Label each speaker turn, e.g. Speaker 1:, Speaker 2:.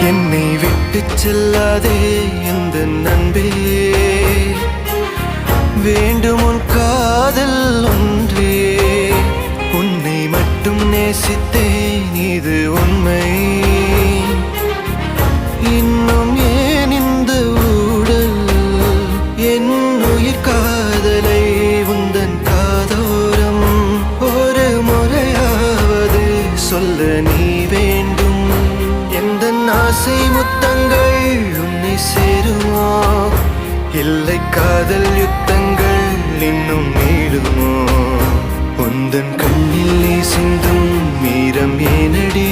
Speaker 1: என்னை விட்டு செல்லாதே எந்த நண்பே, வேண்டும் உன் காதல் ஒன்றே. உன்னை மட்டும் நேசித்தேன், இது உண்மை. இன்னும் ஏன் இந்த ஊடல்? என் உயிர் காதலை உந்தன் காதோரம் ஒரு முறையாவது சொல்ல நீ வேண்டும். எந்த ஆசை முத்தங்கள் உன்னை சேருமோ, இல்லை காதல் யுத்தங்கள் இன்னும் நீளுமோ? உந்தன் கண்ணில் நீ சிந்தும் மீரம் ஏனடி?